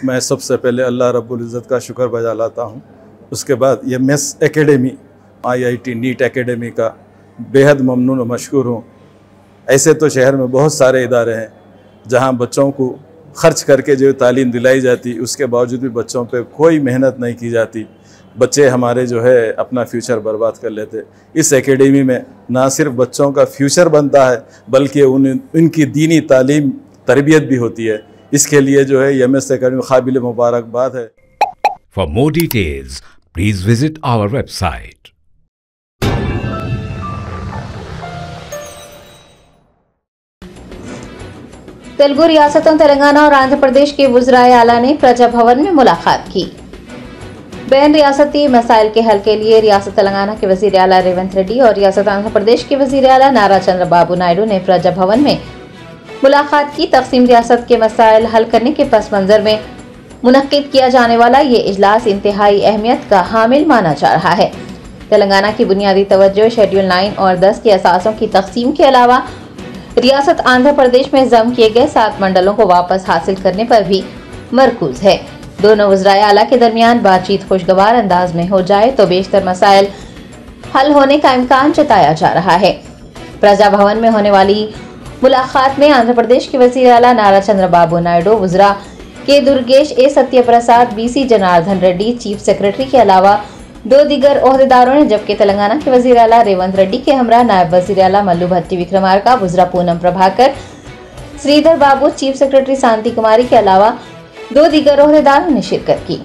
मैं सबसे पहले अल्लाह रब्बुल इज़्ज़त का शुक्र बजा लाता हूँ। उसके बाद ये मेस एकेडमी IIT नीट एकेडमी का बेहद ममनून और मशकूर हूँ। ऐसे तो शहर में बहुत सारे इदारे हैं जहाँ बच्चों को ख़र्च करके जो तालीम दिलाई जाती, उसके बावजूद भी बच्चों पे कोई मेहनत नहीं की जाती। बच्चे हमारे जो है अपना फ्यूचर बर्बाद कर लेते। इस एकेडमी में ना सिर्फ बच्चों का फ्यूचर बनता है बल्कि उनकी दीनी तालीम तरबियत भी होती है। इसके लिए जो है MS एकेडमी काबिल मुबारकबाद है। For more details, please visit our website. Telugu रियासतों तेलंगाना और आंध्र प्रदेश के वज़राए आला ने प्रजा भवन में मुलाकात की। बैन रियासती मसाइल के हल के लिए रियासत तेलंगाना के वज़ीर आला रेवंत रेड्डी और रियासत आंध्र प्रदेश के वज़ीर आला नारा चंद्रबाबू नायडू ने प्रजा भवन में मुलाकात की। तक़सीम रियासत के मसाइल हल करने के पस मंज़र में मुनक्किद किया जाने वाला ये इजलास इंतहाई अहमियत का हामिल माना जा रहा है। तेलंगाना की बुनियादी तवज्जो शेड्यूल 9 और 10 के असासों की तक़सीम के अलावा रियासत आंध्र प्रदेश में जम किए गए 7 मंडलों को वापस हासिल करने पर भी मरकूज है। दोनों वज़राए आला के दरमियान बातचीत खुशगवार अंदाज में हो जाए तो बेशतर मसाइल हल होने का इम्कान जताया जा रहा है। प्रजा भवन में होने वाली मुलाकात में आंध्र प्रदेश के वज़ीर आला नारा चंद्रबाबू नायडू, वज़रा के दुर्गेश ए सत्य प्रसाद, BC Janardan Reddy, chief secretary के अलावा 2 दीगर ओहदेदारों ने, जबकि तेलंगाना के वज़ीर आला रेवंत रेड्डी के हमरा नायब वज़ीर आला मल्लू भट्टी विक्रमार्का, वज़रा पूनम प्रभाकर, श्रीधर बाबू, चीफ सेक्रेटरी शांति कुमारी के अलावा 2 दीगर ओहदेदारों ने शिरकत की।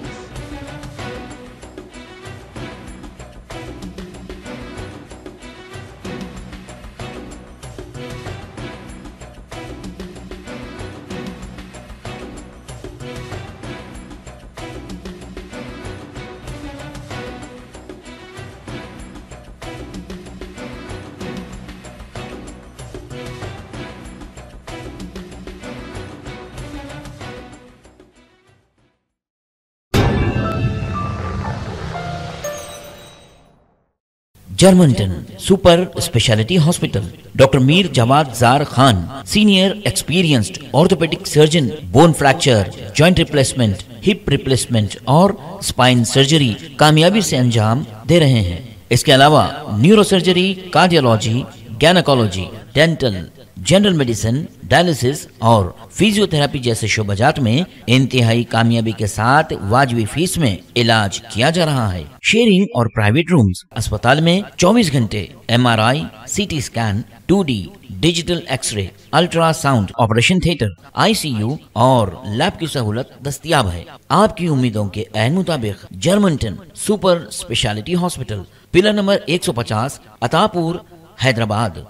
Germanten super speciality hospital, doctor Mir Jawad Zar Khan, senior experienced orthopaedic surgeon, bone fracture, joint replacement, hip replacement और स्पाइन सर्जरी कामयाबी से अंजाम दे रहे हैं। इसके अलावा neuro surgery, cardiology, gynaecology, dental, general medicine, dialysis और फिजियोथेरेपी जैसे शोबाजात में इंतहाई कामयाबी के साथ वाजिबी फीस में इलाज किया जा रहा है। शेयरिंग और प्राइवेट रूम्स, अस्पताल में 24 घंटे MRI, CT scan, 2D digital x-ray, ultrasound, operation theatre, ICU और लैब की सहूलत दस्तयाब है। आपकी उम्मीदों के ऐन मुताबिक Germanten super speciality hospital, pillar number 150, Attapur, Hyderabad.